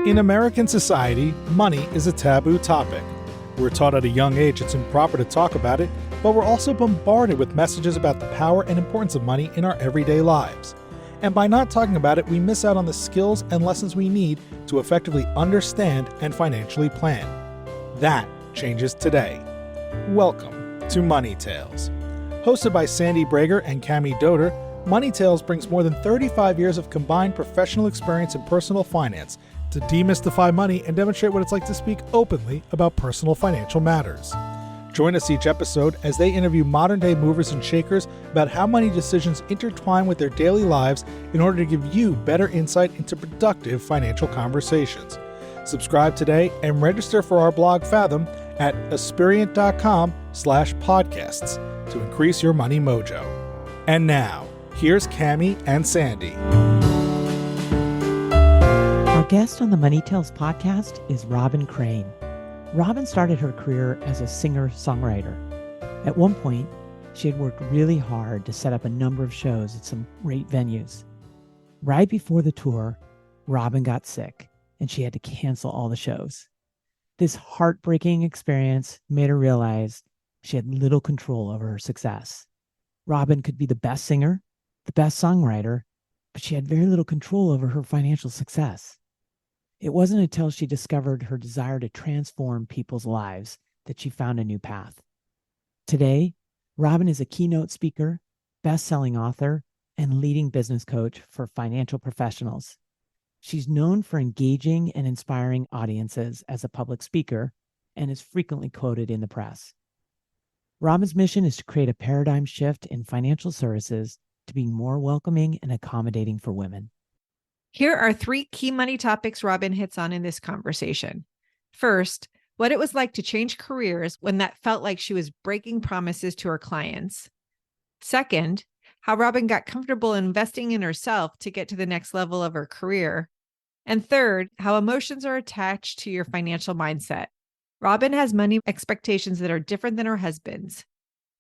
In American society, money is a taboo topic. We're taught at a young age it's improper to talk about it, but we're also bombarded with messages about the power and importance of money in our everyday lives. And by not talking about it, we miss out on the skills and lessons we need to effectively understand and financially plan. That changes today. Welcome to Money Tales. Hosted by Sandy Brager and Cami Doder, Money Tales brings more than 35 years of combined professional experience in personal finance to demystify money and demonstrate what it's like to speak openly about personal financial matters. Join us each episode as they interview modern-day movers and shakers about how money decisions intertwine with their daily lives in order to give you better insight into productive financial conversations. Subscribe today and register for our blog Fathom at aspiriant.com/podcasts to increase your money mojo. And now, here's Cami and Sandy. Our guest on the Money Tales podcast is Robyn Crane. Robyn started her career as a singer-songwriter. At one point, she had worked really hard to set up a number of shows at some great venues. Right before the tour, Robyn got sick and she had to cancel all the shows. This heartbreaking experience made her realize she had little control over her success. Robyn could be the best singer, the best songwriter, but she had very little control over her financial success. It wasn't until she discovered her desire to transform people's lives that she found a new path. Today, Robyn is a keynote speaker, best-selling author, and leading business coach for financial professionals. She's known for engaging and inspiring audiences as a public speaker and is frequently quoted in the press. Robyn's mission is to create a paradigm shift in financial services to be more welcoming and accommodating for women. Here are 3 key money topics Robyn hits on in this conversation. First, what it was like to change careers when that felt like she was breaking promises to her clients. Second, how Robyn got comfortable investing in herself to get to the next level of her career. And third, how emotions are attached to your financial mindset. Robyn has money expectations that are different than her husband's.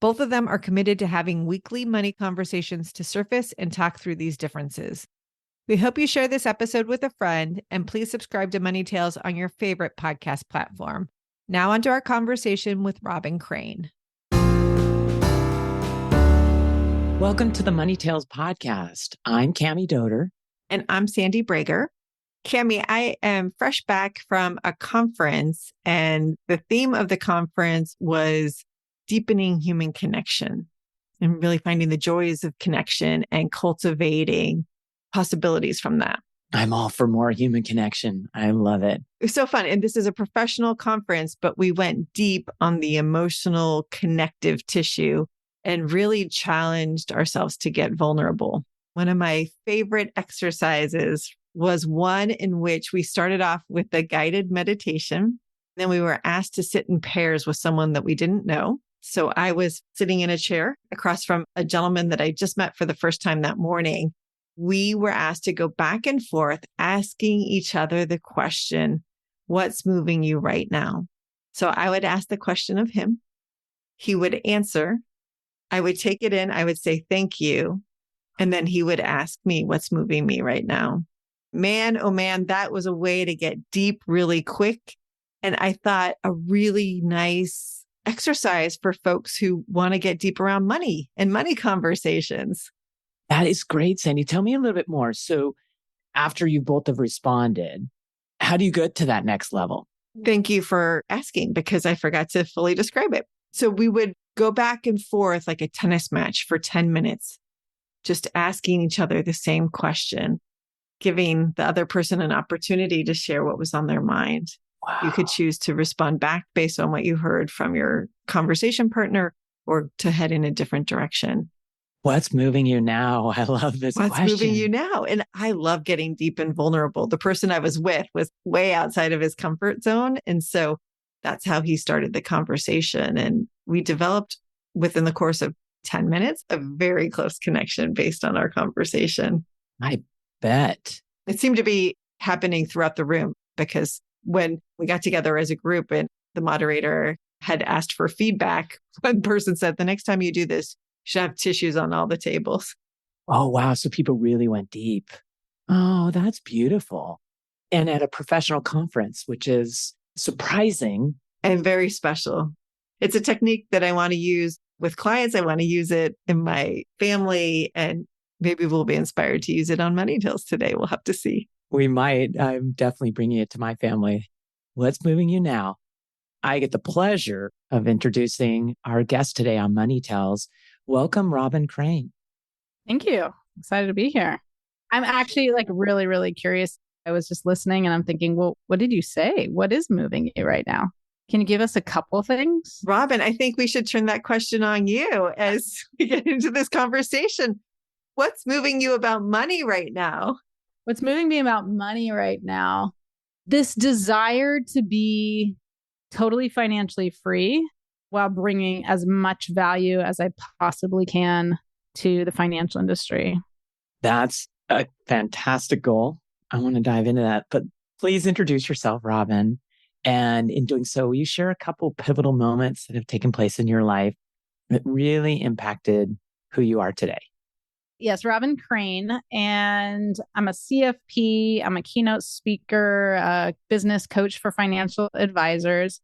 Both of them are committed to having weekly money conversations to surface and talk through these differences. We hope you share this episode with a friend, and please subscribe to Money Tales on your favorite podcast platform. Now onto our conversation with Robyn Crane. Welcome to the Money Tales podcast. I'm Cami Doder. And I'm Sandy Brager. Cami, I am fresh back from a conference, and the theme of the conference was deepening human connection and really finding the joys of connection and cultivating possibilities from that. I'm all for more human connection. I love it. It was so fun. And this is a professional conference, but we went deep on the emotional connective tissue and really challenged ourselves to get vulnerable. One of my favorite exercises was one in which we started off with a guided meditation. Then we were asked to sit in pairs with someone that we didn't know. So I was sitting in a chair across from a gentleman that I just met for the first time that morning. We were asked to go back and forth, asking each other the question, what's moving you right now? So I would ask the question of him. He would answer. I would take it in. I would say, thank you. And then he would ask me, what's moving me right now? Man, oh man, that was a way to get deep really quick. And I thought a really nice exercise for folks who want to get deep around money and money conversations. That is great, Sandy. Tell me a little bit more. So after you both have responded, how do you get to that next level? Thank you for asking, because I forgot to fully describe it. So we would go back and forth like a tennis match for 10 minutes, just asking each other the same question, giving the other person an opportunity to share what was on their mind. Wow. You could choose to respond back based on what you heard from your conversation partner or to head in a different direction. What's moving you now? I love this question. What's moving you now? And I love getting deep and vulnerable. The person I was with was way outside of his comfort zone. And so that's how he started the conversation. And we developed within the course of 10 minutes, a very close connection based on our conversation. I bet. It seemed to be happening throughout the room, because when we got together as a group and the moderator had asked for feedback, one person said, the next time you do this, you should have tissues on all the tables. Oh, wow. So people really went deep. Oh, that's beautiful. and at a professional conference, which is surprising. And very special. It's a technique that I want to use with clients. I want to use it in my family, and maybe we'll be inspired to use it on Money Tales today. We'll have to see. We might. I'm definitely bringing it to my family. What's moving you now? I get the pleasure of introducing our guest today on Money Tales. Welcome, Robyn Crane. Thank you. Excited to be here. I'm actually really, really curious. I was just listening and I'm thinking, well, what did you say? What is moving you right now? Can you give us a couple things? Robyn, I think we should turn that question on you as we get into this conversation. What's moving you about money right now? What's moving me about money right now? This desire to be totally financially free while bringing as much value as I possibly can to the financial industry. That's a fantastic goal. I want to dive into that, but please introduce yourself, Robyn. And in doing so, will you share a couple pivotal moments that have taken place in your life that really impacted who you are today? Yes, Robyn Crane, and I'm a CFP. I'm a keynote speaker, a business coach for financial advisors.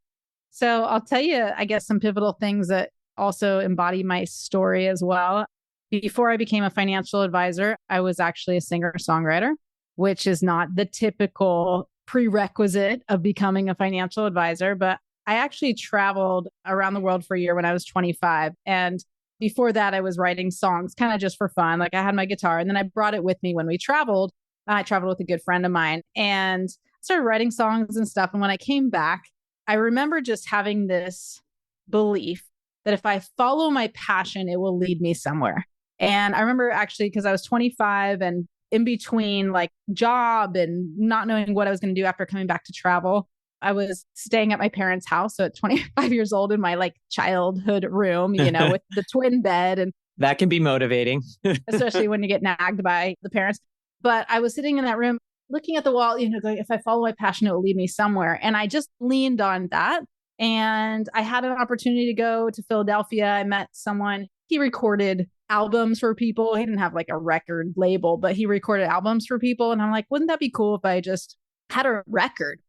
So I'll tell you, I guess, some pivotal things that also embody my story as well. Before I became a financial advisor, I was actually a singer-songwriter, which is not the typical prerequisite of becoming a financial advisor. But I actually traveled around the world for a year when I was 25. And before that, I was writing songs kind of just for fun. Like I had my guitar and then I brought it with me when we traveled. I traveled with a good friend of mine and started writing songs and stuff. And when I came back, I remember just having this belief that if I follow my passion, it will lead me somewhere. And I remember actually, because I was 25 and in between like job and not knowing what I was going to do after coming back to travel, I was staying at my parents' house. So at 25 years old in my like childhood room, with the twin bed. And that can be motivating, especially when you get nagged by the parents. But I was sitting in that room looking at the wall, going, if I follow my passion, it will lead me somewhere. And I just leaned on that. And I had an opportunity to go to Philadelphia. I met someone, he recorded albums for people. He didn't have like a record label, but he recorded albums for people. And I'm like, wouldn't that be cool if I just had a record?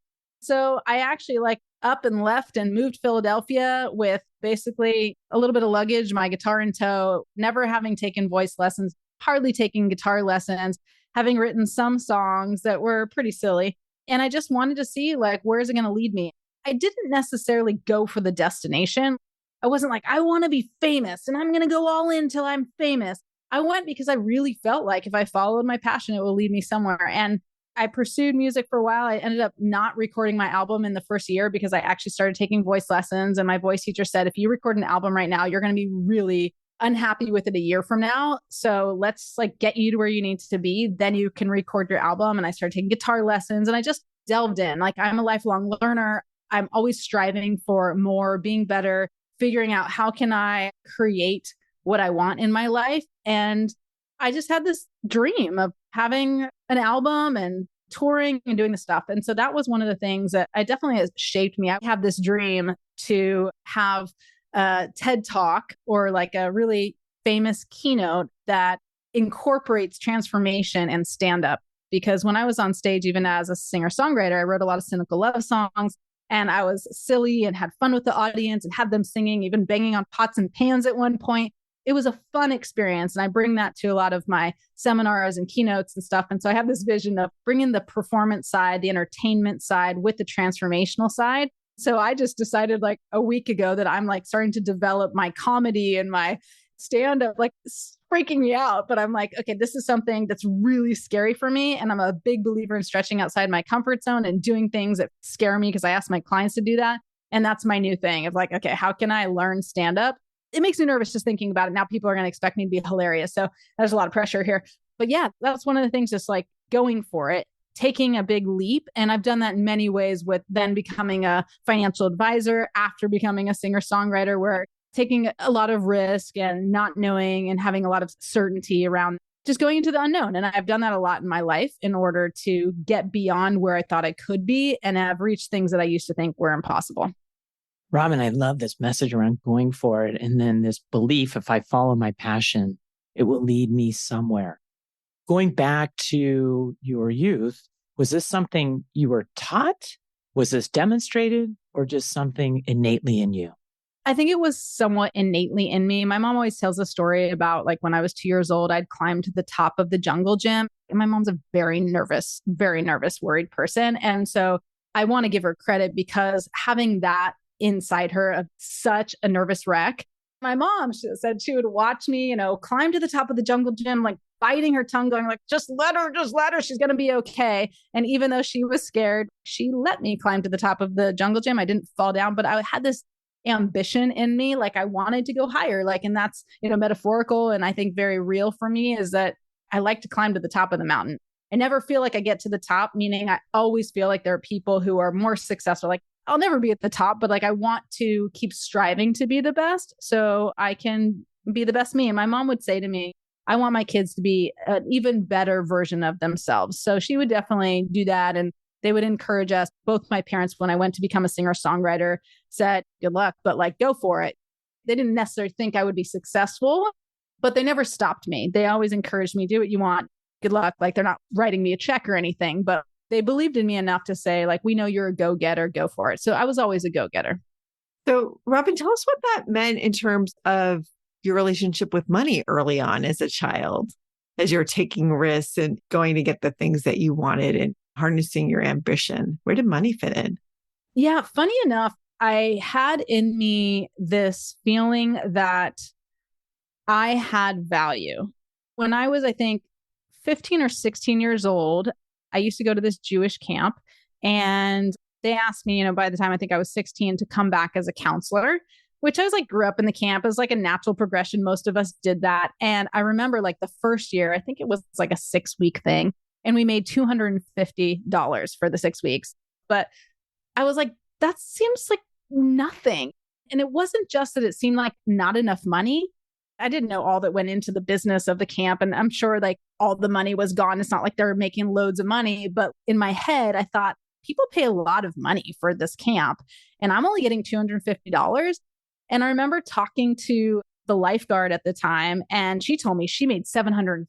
So I actually up and left and moved to Philadelphia with basically a little bit of luggage, my guitar in tow, never having taken voice lessons, hardly taking guitar lessons, having written some songs that were pretty silly. And I just wanted to see where is it going to lead me? I didn't necessarily go for the destination. I wasn't like, I want to be famous and I'm going to go all in till I'm famous. I went because I really felt like if I followed my passion, it will lead me somewhere. And I pursued music for a while. I ended up not recording my album in the first year because I actually started taking voice lessons. And my voice teacher said, if you record an album right now, you're going to be really unhappy with it a year from now. So let's get you to where you need to be. Then you can record your album. And I started taking guitar lessons and I just delved in. I'm a lifelong learner. I'm always striving for more, being better, figuring out how can I create what I want in my life. And I just had this dream of having an album and touring and doing the stuff. And so that was one of the things that I definitely has shaped me. I have this dream to have a TED Talk or a really famous keynote that incorporates transformation and stand-up. Because when I was on stage, even as a singer-songwriter, I wrote a lot of cynical love songs. And I was silly and had fun with the audience and had them singing, even banging on pots and pans at one point. It was a fun experience. And I bring that to a lot of my seminars and keynotes and stuff. And so I have this vision of bringing the performance side, the entertainment side with the transformational side. So I just decided a week ago that I'm starting to develop my comedy and my stand-up, it's freaking me out. But I'm okay, this is something that's really scary for me. And I'm a big believer in stretching outside my comfort zone and doing things that scare me because I ask my clients to do that. And that's my new thing of okay, how can I learn stand-up? It makes me nervous just thinking about it. Now people are going to expect me to be hilarious. So there's a lot of pressure here. But yeah, that's one of the things, just going for it, taking a big leap. And I've done that in many ways with then becoming a financial advisor after becoming a singer-songwriter, where taking a lot of risk and not knowing and having a lot of certainty around just going into the unknown. And I've done that a lot in my life in order to get beyond where I thought I could be. And I've reached things that I used to think were impossible. Robyn, I love this message around going for it. And then this belief, if I follow my passion, it will lead me somewhere. Going back to your youth, Was this something you were taught? Was this demonstrated or just something innately in you? I think it was somewhat innately in me. My mom always tells a story about like when I was 2 years old, I'd climbed to the top of the jungle gym. And my mom's a very nervous, worried person. And so I want to give her credit because having that inside her of such a nervous wreck, my mom she said she would watch me, climb to the top of the jungle gym, like biting her tongue, going like, just let her, she's going to be okay. And even though she was scared, she let me climb to the top of the jungle gym. I didn't fall down, but I had this ambition in me. Like I wanted to go higher, like, and that's, metaphorical. And I think very real for me is that I like to climb to the top of the mountain. I never feel like I get to the top, meaning I always feel like there are people who are more successful. Like I'll never be at the top, but like I want to keep striving to be the best so I can be the best me. And my mom would say to me, I want my kids to be an even better version of themselves. So she would definitely do that. And they would encourage us. Both my parents, when I went to become a singer-songwriter, said, good luck, but like, go for it. They didn't necessarily think I would be successful, but they never stopped me. They always encouraged me, do what you want. Good luck. Like they're not writing me a check or anything, but they believed in me enough to say, like, we know you're a go-getter, go for it. So I was always a go-getter. So, Robyn, tell us what that meant in terms of your relationship with money early on as a child, as you're taking risks and going to get the things that you wanted and harnessing your ambition. Where did money fit in? Yeah, funny enough, I had in me this feeling that I had value. When I was, I think, 15 or 16 years old, I used to go to this Jewish camp and they asked me, by the time I think I was 16 to come back as a counselor, which I was like, grew up in the camp. It was like a natural progression. Most of us did that. And I remember like the first year, I think it was like a 6-week thing. And we made $250 for the 6 weeks. But I was like, that seems like nothing. And it wasn't just that it seemed like not enough money. I didn't know all that went into the business of the camp. And I'm sure like all the money was gone. It's not like they're making loads of money. But in my head, I thought people pay a lot of money for this camp. And I'm only getting $250. And I remember talking to the lifeguard at the time, and she told me she made $750.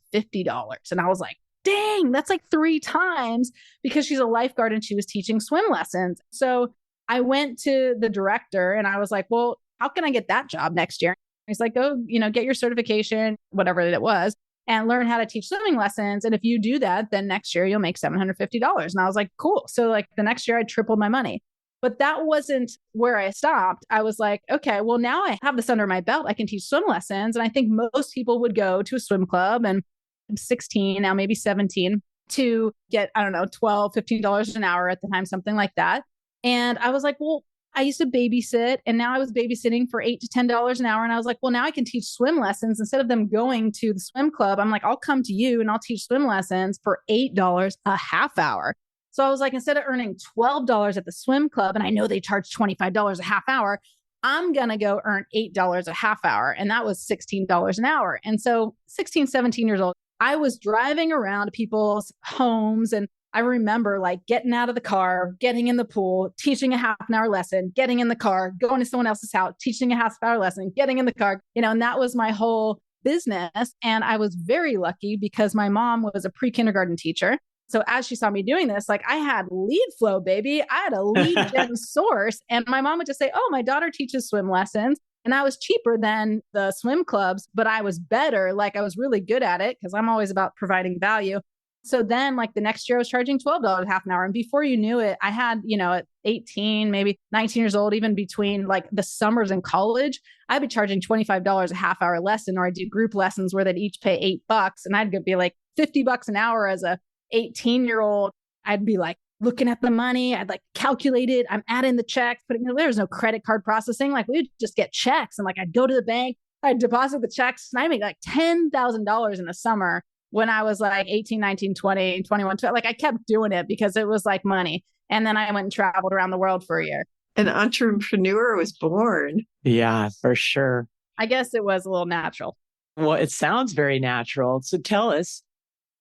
And I was like, dang, that's like 3 times because she's a lifeguard and she was teaching swim lessons. So I went to the director and I was like, well, how can I get that job next year? He's like, go, get your certification, whatever it was, and learn how to teach swimming lessons. And if you do that, then next year you'll make $750. And I was like, cool. So like the next year I tripled my money. But that wasn't where I stopped. I was like, okay, well, now I have this under my belt. I can teach swim lessons. And I think most people would go to a swim club, and I'm 16, now maybe 17, to get, I don't know, $12, $15 an hour at the time, something like that. And I was like, well, I used to babysit, and now I was babysitting for $8 to $10 an hour. And I was like, well, now I can teach swim lessons instead of them going to the swim club. I'm like, I'll come to you and I'll teach swim lessons for $8 a half hour. So I was like, instead of earning $12 at the swim club, and I know they charge $25 a half hour, I'm going to go earn $8 a half hour. And that was $16 an hour. And so 16, 17 years old, I was driving around people's homes, and I remember like getting out of the car, getting in the pool, teaching a half an hour lesson, getting in the car, going to someone else's house, teaching a half hour lesson, getting in the car, and that was my whole business. And I was very lucky because my mom was a pre-kindergarten teacher. So as she saw me doing this, like I had lead flow, baby. I had a lead gen source. And my mom would just say, oh, my daughter teaches swim lessons. And I was cheaper than the swim clubs, but I was better. Like I was really good at it because I'm always about providing value. So then like the next year I was charging $12 a half an hour. And before you knew it, I had, at 18, maybe 19 years old, even between like the summers in college, I'd be charging $25 a half hour lesson, or I'd do group lessons where they'd each pay $8 and I'd be like $50 an hour as a 18-year-old. I'd be like looking at the money. I'd like calculate it. I'm adding the checks, there was no credit card processing. Like we would just get checks, and like I'd go to the bank, I'd deposit the checks, and I made like $10,000 in the summer when I was like 18, 19, 20, 21, 20. Like I kept doing it because it was like money. And then I went and traveled around the world for a year. An entrepreneur was born. Yeah, for sure. I guess it was a little natural. Well, it sounds very natural. So tell us,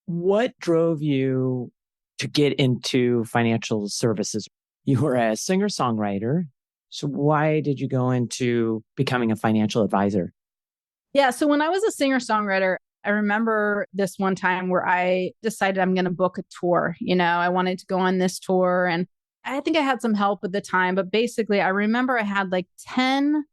what drove you to get into financial services? You were a singer-songwriter. So why did you go into becoming a financial advisor? Yeah. So when I was a singer-songwriter, I remember this one time where I decided I'm going to book a tour. I wanted to go on this tour, and I think I had some help at the time, but basically I remember I had like 10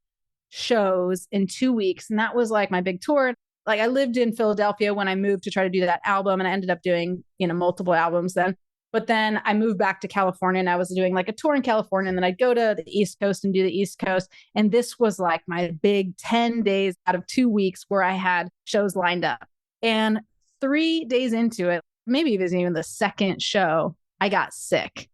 shows in 2 weeks. And that was like my big tour. Like I lived in Philadelphia when I moved to try to do that album, and I ended up doing, multiple albums then. But then I moved back to California and I was doing like a tour in California, and then I'd go to the East Coast and do the East Coast. And this was like my big 10 days out of 2 weeks where I had shows lined up. And 3 days into it, maybe it was even the second show, I got sick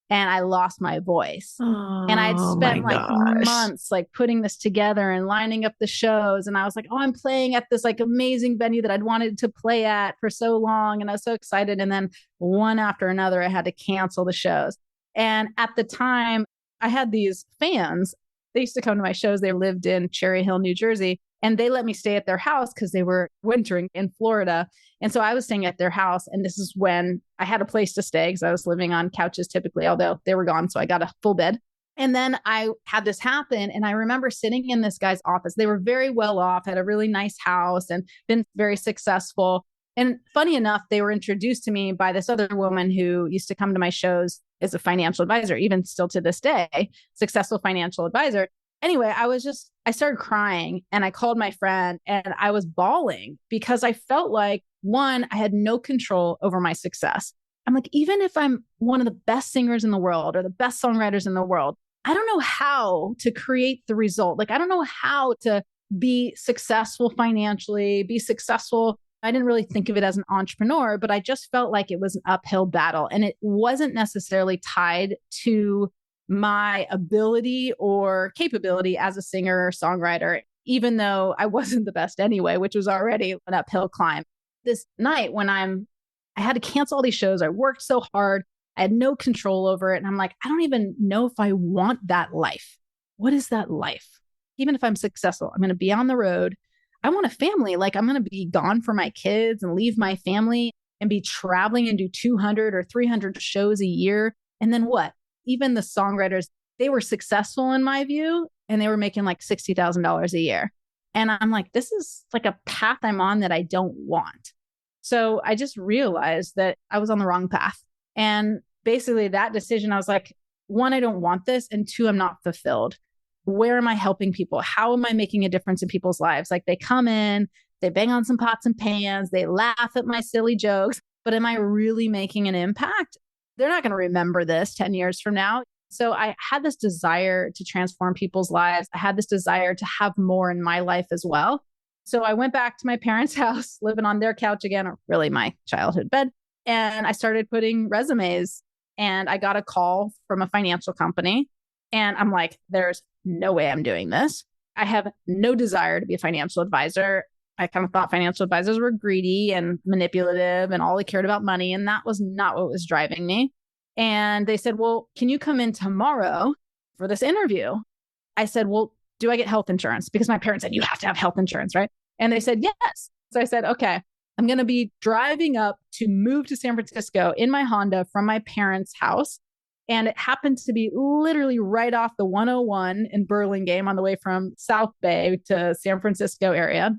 and I lost my voice. And I'd spent like months like putting this together and lining up the shows. And I was like, oh, I'm playing at this like amazing venue that I'd wanted to play at for so long. And I was so excited. And then one after another, I had to cancel the shows. And at the time, I had these fans. They used to come to my shows. They lived in Cherry Hill, New Jersey. And they let me stay at their house because they were wintering in Florida. And so I was staying at their house. And this is when I had a place to stay because I was living on couches typically, although they were gone. So I got a full bed. And then I had this happen. And I remember sitting in this guy's office. They were very well off, had a really nice house and been very successful. And funny enough, they were introduced to me by this other woman who used to come to my shows as a financial advisor, even still to this day, successful financial advisor. Anyway, I started crying and I called my friend and I was bawling because I felt like, one, I had no control over my success. I'm like, even if I'm one of the best singers in the world or the best songwriters in the world, I don't know how to create the result. Like, I don't know how to be successful financially, be successful. I didn't really think of it as an entrepreneur, but I just felt like it was an uphill battle. And it wasn't necessarily tied to my ability or capability as a singer or songwriter, even though I wasn't the best anyway, which was already an uphill climb. This night when I had to cancel all these shows, I worked so hard, I had no control over it. And I'm like, I don't even know if I want that life. What is that life? Even if I'm successful, I'm going to be on the road. I want a family. Like I'm going to be gone for my kids and leave my family and be traveling and do 200 or 300 shows a year. And then what? Even the songwriters, they were successful in my view, and they were making like $60,000 a year. And I'm like, this is like a path I'm on that I don't want. So I just realized that I was on the wrong path. And basically that decision, I was like, one, I don't want this. And two, I'm not fulfilled. Where am I helping people? How am I making a difference in people's lives? Like they come in, they bang on some pots and pans, they laugh at my silly jokes, but am I really making an impact? They're not going to remember this 10 years from now. So I had this desire to transform people's lives. I had this desire to have more in my life as well. So I went back to my parents' house, living on their couch again, or really my childhood bed. And I started putting resumes, and I got a call from a financial company. And I'm like, there's no way I'm doing this. I have no desire to be a financial advisor. I kind of thought financial advisors were greedy and manipulative and all they cared about money. And that was not what was driving me. And they said, well, can you come in tomorrow for this interview? I said, well, do I get health insurance? Because my parents said, you have to have health insurance, right? And they said, yes. So I said, okay, I'm going to be driving up to move to San Francisco in my Honda from my parents' house. And it happened to be literally right off the 101 in Burlingame on the way from South Bay to San Francisco area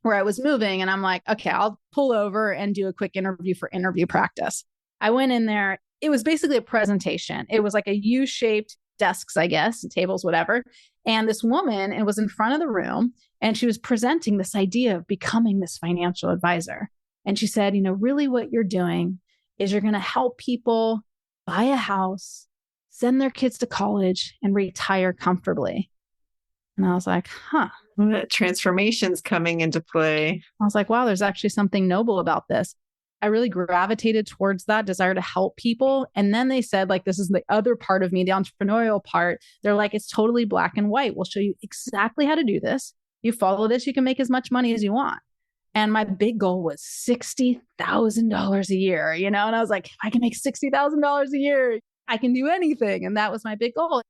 where I was moving. And I'm like, okay, I'll pull over and do a quick interview for interview practice. I went in there. It was basically a presentation. It was like a U-shaped desks, I guess, tables, whatever. And this woman, it was in front of the room, and she was presenting this idea of becoming this financial advisor. And she said, really what you're doing is you're going to help people buy a house, send their kids to college, and retire comfortably. And I was like, transformation's coming into play. I was like, wow, there's actually something noble about this. I really gravitated towards that desire to help people. And then they said, like, this is the other part of me, the entrepreneurial part. They're like, it's totally black and white. We'll show you exactly how to do this. You follow this, you can make as much money as you want. And my big goal was $60,000 a year, and I was like, if I can make $60,000 a year, I can do anything. And that was my big goal.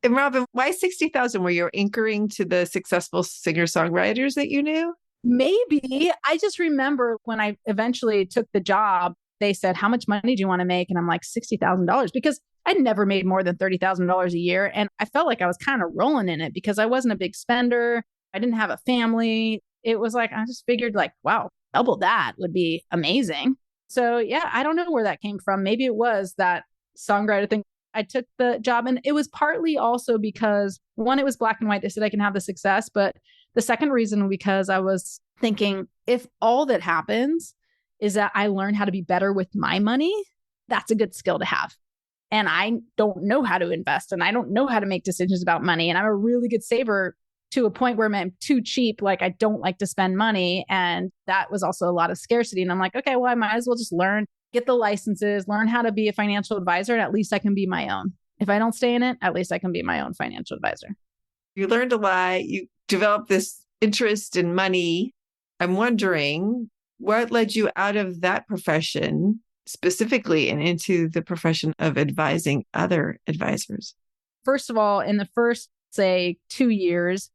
And Robyn, why 60,000? Were you anchoring to the successful singer-songwriters that you knew? Maybe. I just remember when I eventually took the job, they said, how much money do you want to make? And I'm like, $60,000, because I'd never made more than $30,000 a year. And I felt like I was kind of rolling in it because I wasn't a big spender. I didn't have a family. It was like, I just figured like, wow, double that would be amazing. So yeah, I don't know where that came from. Maybe it was that songwriter thing. I took the job, and it was partly also because one, it was black and white. They said I can have the success. But the second reason, because I was thinking, if all that happens is that I learn how to be better with my money, that's a good skill to have. And I don't know how to invest, and I don't know how to make decisions about money. And I'm a really good saver to a point where I'm too cheap. Like, I don't like to spend money. And that was also a lot of scarcity. And I'm like, okay, well, I might as well just learn, get the licenses, learn how to be a financial advisor, and at least I can be my own. If I don't stay in it, at least I can be my own financial advisor. You learned a lot. You developed this interest in money. I'm wondering what led you out of that profession specifically and into the profession of advising other advisors? First of all, in the first, say, 2 years,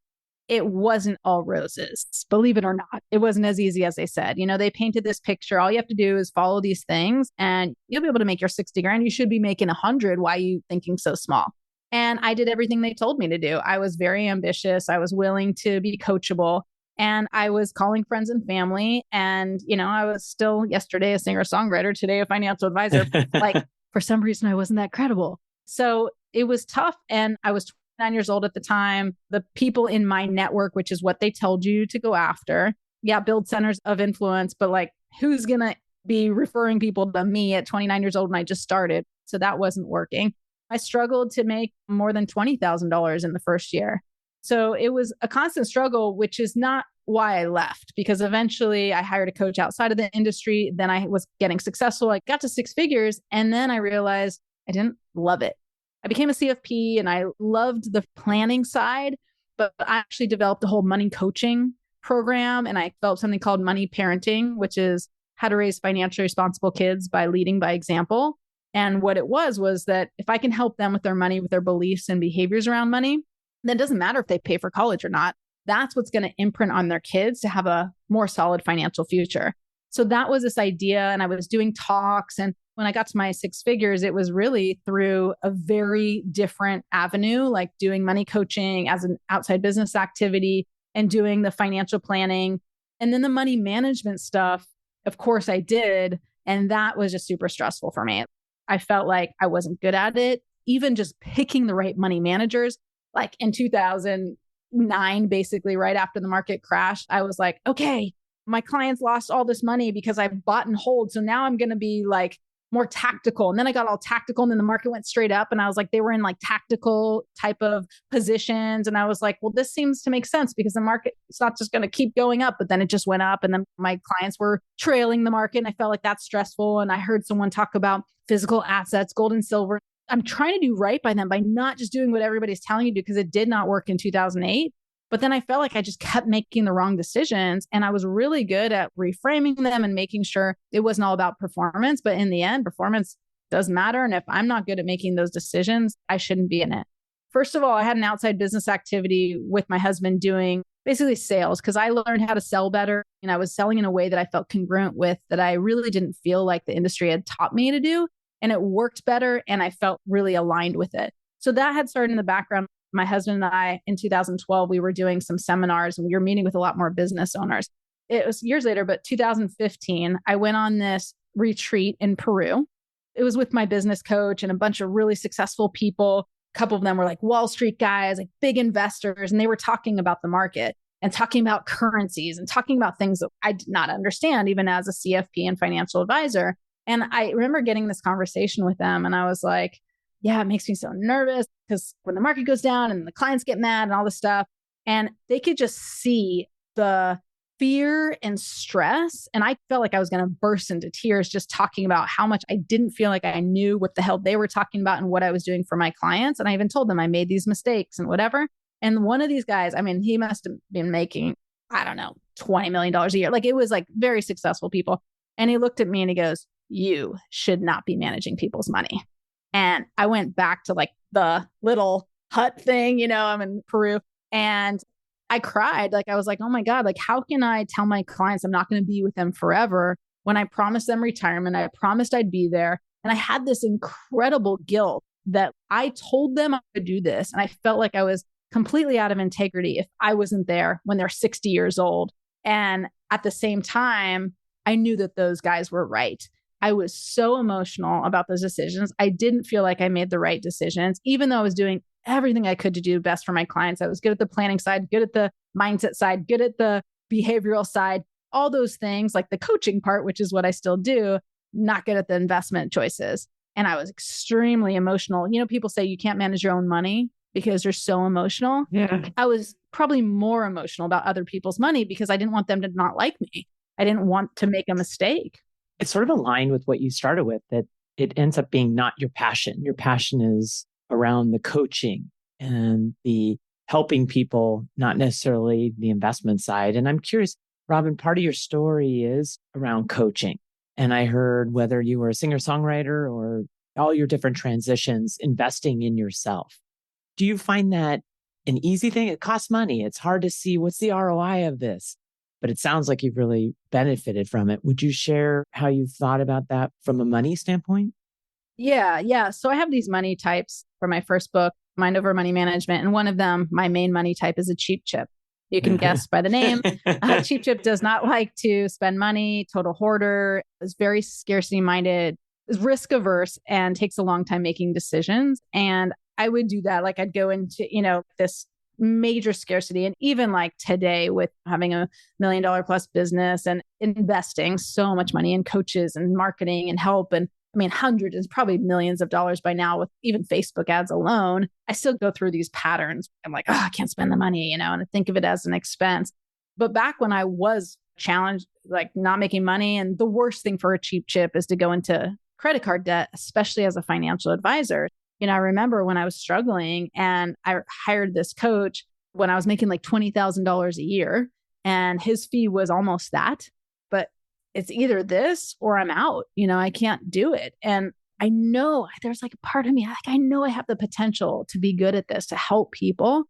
it wasn't all roses, believe it or not. It wasn't as easy as they said. They painted this picture. All you have to do is follow these things and you'll be able to make your 60 grand. You should be making 100. Why are you thinking so small? And I did everything they told me to do. I was very ambitious. I was willing to be coachable. And I was calling friends and family. And, I was still yesterday a singer-songwriter, today a financial advisor. Like, for some reason, I wasn't that credible. So it was tough. And I was 29 years old at the time. The people in my network, which is what they told you to go after. Yeah, build centers of influence. But like, who's going to be referring people to me at 29 years old when I just started? So that wasn't working. I struggled to make more than $20,000 in the first year. So it was a constant struggle, which is not why I left, because eventually I hired a coach outside of the industry. Then I was getting successful. I got to 6 figures. And then I realized I didn't love it. I became a CFP and I loved the planning side, but I actually developed a whole money coaching program. And I developed something called money parenting, which is how to raise financially responsible kids by leading by example. And what it was that if I can help them with their money, with their beliefs and behaviors around money, then it doesn't matter if they pay for college or not. That's what's going to imprint on their kids to have a more solid financial future. So that was this idea. And I was doing talks. And when I got to my 6 figures, it was really through a very different avenue, like doing money coaching as an outside business activity and doing the financial planning. And then the money management stuff, of course I did. And that was just super stressful for me. I felt like I wasn't good at it. Even just picking the right money managers, like in 2009, basically right after the market crashed, I was like, okay, my clients lost all this money because I bought and hold. So now I'm going to be like more tactical. And then I got all tactical and then the market went straight up and I was like, they were in like tactical type of positions. And I was like, well, this seems to make sense because the market, it's not just going to keep going up, but then it just went up. And then my clients were trailing the market. And I felt like that's stressful. And I heard someone talk about physical assets, gold and silver. I'm trying to do right by them by not just doing what everybody's telling you to do, because it did not work in 2008. But then I felt like I just kept making the wrong decisions. And I was really good at reframing them and making sure it wasn't all about performance. But in the end, performance does matter. And if I'm not good at making those decisions, I shouldn't be in it. First of all, I had an outside business activity with my husband doing basically sales, because I learned how to sell better. And I was selling in a way that I felt congruent with, that I really didn't feel like the industry had taught me to do. And it worked better. And I felt really aligned with it. So that had started in the background. My husband and I, in 2012, we were doing some seminars and we were meeting with a lot more business owners. It was years later, but 2015, I went on this retreat in Peru. It was with my business coach and a bunch of really successful people. A couple of them were like Wall Street guys, like big investors, and they were talking about the market and talking about currencies and talking about things that I did not understand, even as a CFP and financial advisor. And I remember getting this conversation with them and I was like, yeah, it makes me so nervous because when the market goes down and the clients get mad and all this stuff, and they could just see the fear and stress. And I felt like I was going to burst into tears just talking about how much I didn't feel like I knew what the hell they were talking about and what I was doing for my clients. And I even told them I made these mistakes and whatever. And one of these guys, I mean, he must have been making, I don't know, $20 million a year. Like, it was like very successful people. And he looked at me and he goes, you should not be managing people's money. And I went back to like the little hut thing, I'm in Peru, and I cried. Like, I was like, oh my God, like, how can I tell my clients I'm not going to be with them forever when I promised them retirement? I promised I'd be there. And I had this incredible guilt that I told them I would do this. And I felt like I was completely out of integrity if I wasn't there when they're 60 years old. And at the same time, I knew that those guys were right. I was so emotional about those decisions. I didn't feel like I made the right decisions, even though I was doing everything I could to do best for my clients. I was good at the planning side, good at the mindset side, good at the behavioral side, all those things, like the coaching part, which is what I still do, not good at the investment choices. And I was extremely emotional. You know, people say you can't manage your own money because you're so emotional. Yeah. I was probably more emotional about other people's money because I didn't want them to not like me. I didn't want to make a mistake. It's sort of aligned with what you started with, that it ends up being not your passion. Your passion is around the coaching and the helping people, not necessarily the investment side. And I'm curious, Robyn, part of your story is around coaching. And I heard whether you were a singer-songwriter or all your different transitions, investing in yourself. Do you find that an easy thing? It costs money. It's hard to see what's the ROI of this, but it sounds like you've really benefited from it. Would you share how you've thought about that from a money standpoint? Yeah. So I have these money types for my first book, Mind Over Money Management. And one of them, my main money type, is a cheap chip. You can guess by the name. Cheap chip does not like to spend money, total hoarder, is very scarcity minded, is risk averse, and takes a long time making decisions. And I would do that. Like I'd go into, this major scarcity. And even like today with having $1 million plus business and investing so much money in coaches and marketing and help, and hundreds and probably millions of dollars by now with even Facebook ads alone, I still go through these patterns. I'm like, I can't spend the money, and I think of it as an expense. But back when I was challenged, like not making money, and the worst thing for a cheap chip is to go into credit card debt, especially as a financial advisor. I remember when I was struggling and I hired this coach when I was making like $20,000 a year, and his fee was almost that. But it's either this or I'm out. I can't do it. And I know there's like a part of me, I know I have the potential to be good at this, to help people.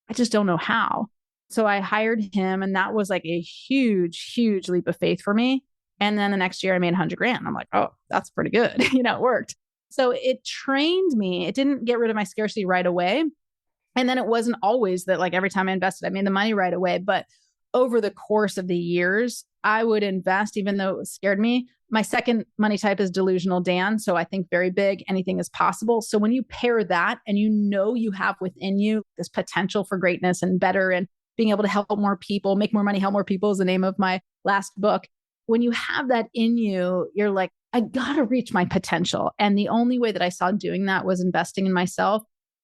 I just don't know how. So I hired him, and that was like a huge, huge leap of faith for me. And then the next year I made $100,000. I'm like, oh, that's pretty good. It worked. So it trained me. It didn't get rid of my scarcity right away. And then it wasn't always that like every time I invested, I made the money right away. But over the course of the years, I would invest, even though it scared me. My second money type is delusional Dan. So I think very big, anything is possible. So when you pair that and you have within you this potential for greatness and better and being able to help more people, make more money, help more people is the name of my last book. When you have that in you, you're like, I got to reach my potential. And the only way that I saw doing that was investing in myself.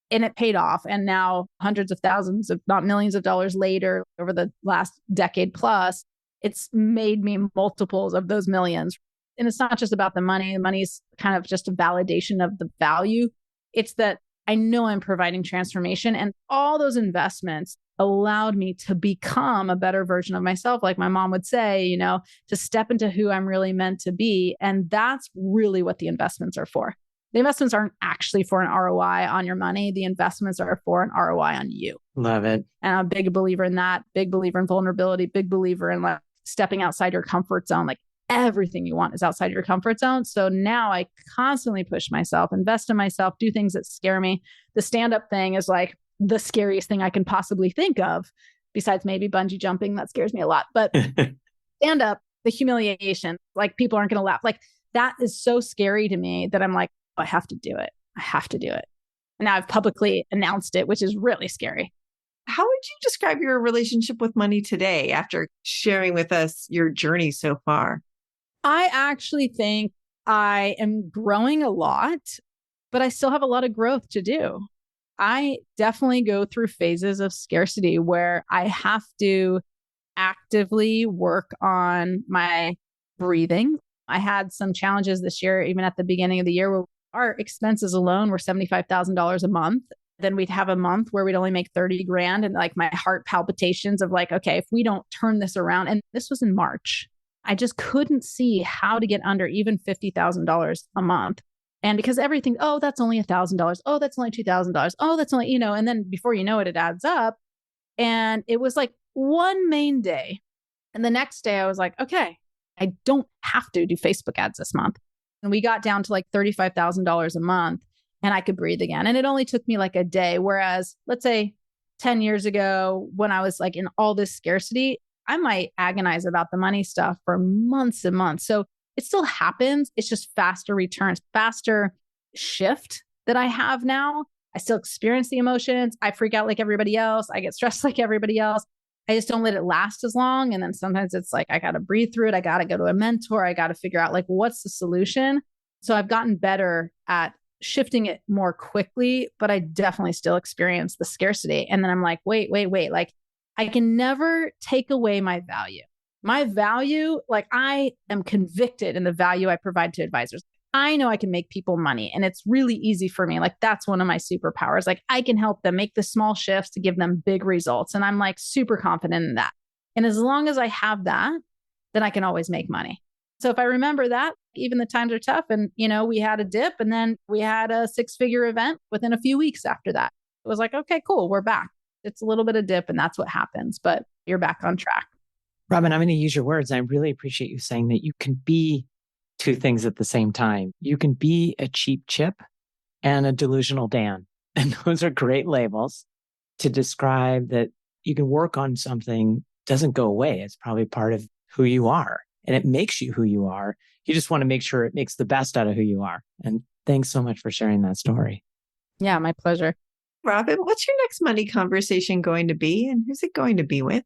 And it paid off. And now hundreds of thousands, if not millions of dollars later, over the last decade plus, it's made me multiples of those millions. And it's not just about the money. The money's kind of just a validation of the value. It's that I know I'm providing transformation, and all those investments allowed me to become a better version of myself. Like my mom would say, to step into who I'm really meant to be. And that's really what the investments are for. The investments aren't actually for an ROI on your money. The investments are for an ROI on you. Love it. And I'm a big believer in that, big believer in vulnerability, big believer in like stepping outside your comfort zone. Like everything you want is outside your comfort zone. So now I constantly push myself, invest in myself, do things that scare me. The stand-up thing is like the scariest thing I can possibly think of, besides maybe bungee jumping. That scares me a lot. But stand-up, the humiliation, like people aren't going to laugh. Like that is so scary to me that I'm like, I have to do it. I have to do it. And now I've publicly announced it, which is really scary. How would you describe your relationship with money today after sharing with us your journey so far? I actually think I am growing a lot, but I still have a lot of growth to do. I definitely go through phases of scarcity where I have to actively work on my breathing. I had some challenges this year, even at the beginning of the year, where our expenses alone were $75,000 a month. Then we'd have a month where we'd only make 30 grand, and like my heart palpitations of like, okay, if we don't turn this around, and this was in March, I just couldn't see how to get under even $50,000 a month. And because everything, oh, that's only $1,000. Oh, that's only $2,000. Oh, that's only, and then before you know it, it adds up. And it was like one main day. And the next day I was like, okay, I don't have to do Facebook ads this month. And we got down to like $35,000 a month, and I could breathe again. And it only took me like a day. Whereas let's say 10 years ago, when I was like in all this scarcity, I might agonize about the money stuff for months and months. So it still happens. It's just faster returns, faster shift that I have now. I still experience the emotions. I freak out like everybody else. I get stressed like everybody else. I just don't let it last as long. And then sometimes it's like, I got to breathe through it. I got to go to a mentor. I got to figure out like, what's the solution? So I've gotten better at shifting it more quickly, but I definitely still experience the scarcity. And then I'm like, wait. Like, I can never take away my value. My value, like I am convicted in the value I provide to advisors. I know I can make people money and it's really easy for me. Like that's one of my superpowers. Like I can help them make the small shifts to give them big results. And I'm like super confident in that. And as long as I have that, then I can always make money. So if I remember that, even the times are tough and, we had a dip and then we had a 6-figure event within a few weeks after that. It was like, okay, cool. We're back. It's a little bit of dip and that's what happens, but you're back on track. Robyn, I'm going to use your words. I really appreciate you saying that you can be two things at the same time. You can be a cheap Chip and a delusional Dan. And those are great labels to describe that you can work on something, doesn't go away. It's probably part of who you are and it makes you who you are. You just want to make sure it makes the best out of who you are. And thanks so much for sharing that story. Yeah, my pleasure. Robyn, what's your next money conversation going to be and who's it going to be with?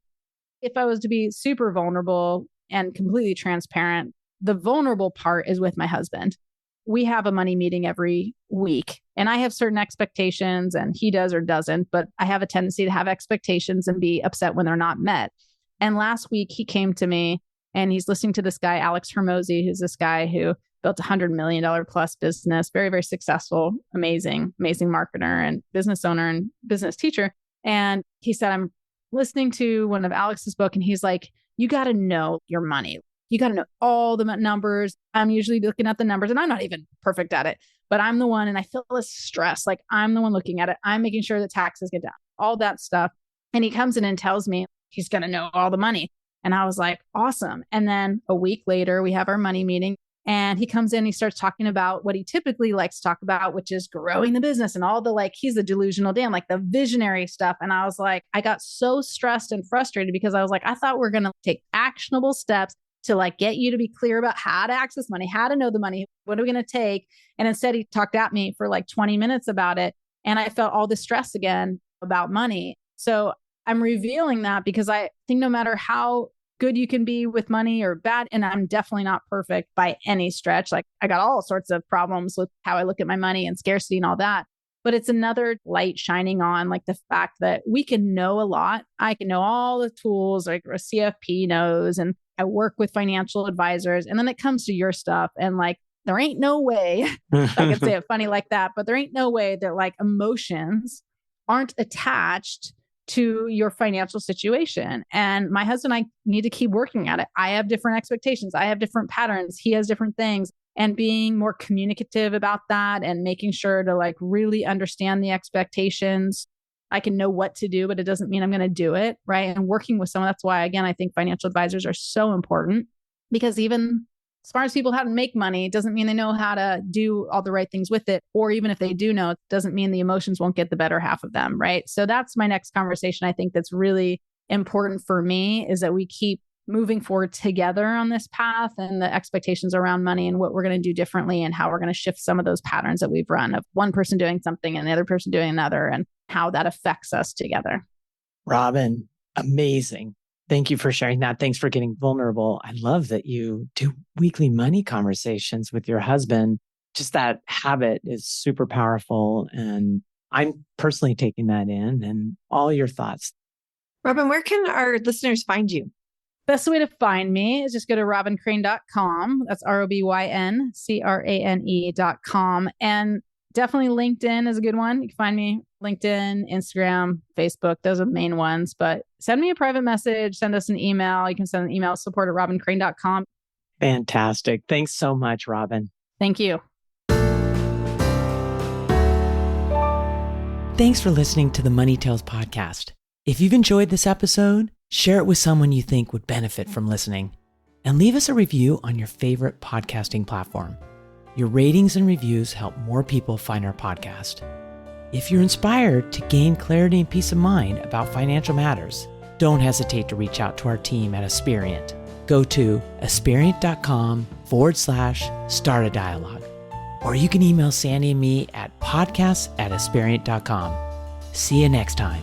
If I was to be super vulnerable and completely transparent, the vulnerable part is with my husband. We have a money meeting every week and I have certain expectations and he does or doesn't, but I have a tendency to have expectations and be upset when they're not met. And last week he came to me and he's listening to this guy, Alex Hormozi, who's this guy who built a $100 million plus business, very, very successful, amazing marketer and business owner and business teacher. And he said, I'm listening to one of Alex's book and he's like, you got to know your money. You got to know all the numbers. I'm usually looking at the numbers and I'm not even perfect at it, but I'm the one and I feel this stress. Like I'm the one looking at it. I'm making sure that taxes get down, all that stuff. And he comes in and tells me he's going to know all the money. And I was like, awesome. And then a week later, we have our money meeting and he comes in, he starts talking about what he typically likes to talk about, which is growing the business and all the, like, he's a delusional Dan, like the visionary stuff. And I was like, I got so stressed and frustrated because I was like, I thought we're going to take actionable steps to like get you to be clear about how to access money, how to know the money, what are we going to take? And instead he talked at me for like 20 minutes about it. And I felt all the stress again about money. So I'm revealing that because I think no matter how good you can be with money or bad, and I'm definitely not perfect by any stretch. Like I got all sorts of problems with how I look at my money and scarcity and all that. But it's another light shining on like the fact that we can know a lot. I can know all the tools like a CFP knows, and I work with financial advisors. And then it comes to your stuff and like, there ain't no way, I could say it funny like that, but there ain't no way that like emotions aren't attached to your financial situation. And my husband and I need to keep working at it. I have different expectations. I have different patterns. He has different things. And being more communicative about that and making sure to like really understand the expectations. I can know what to do, but it doesn't mean I'm going to do it. Right. And working with someone, that's why, again, I think financial advisors are so important because even smart as people how to make money doesn't mean they know how to do all the right things with it. Or even if they do know, it doesn't mean the emotions won't get the better half of them. Right. So that's my next conversation. I think that's really important for me is that we keep moving forward together on this path and the expectations around money and what we're going to do differently and how we're going to shift some of those patterns that we've run of one person doing something and the other person doing another and how that affects us together. Robyn, amazing. Thank you for sharing that. Thanks for getting vulnerable. I love that you do weekly money conversations with your husband. Just that habit is super powerful. And I'm personally taking that in and all your thoughts. Robyn, where can our listeners find you? Best way to find me is just go to robyncrane.com. That's ROBYNCRANE.com. And definitely LinkedIn is a good one. You can find me LinkedIn, Instagram, Facebook. Those are the main ones. But send me a private message, send us an email. You can send an email support@robyncrane.com. Fantastic. Thanks so much, Robyn. Thank you. Thanks for listening to the Money Tales podcast. If you've enjoyed this episode, share it with someone you think would benefit from listening. And leave us a review on your favorite podcasting platform. Your ratings and reviews help more people find our podcast. If you're inspired to gain clarity and peace of mind about financial matters, don't hesitate to reach out to our team at Aspiriant. Go to aspiriant.com/start a dialogue. Or you can email Sandy and me at podcasts@aspiriant.com. See you next time.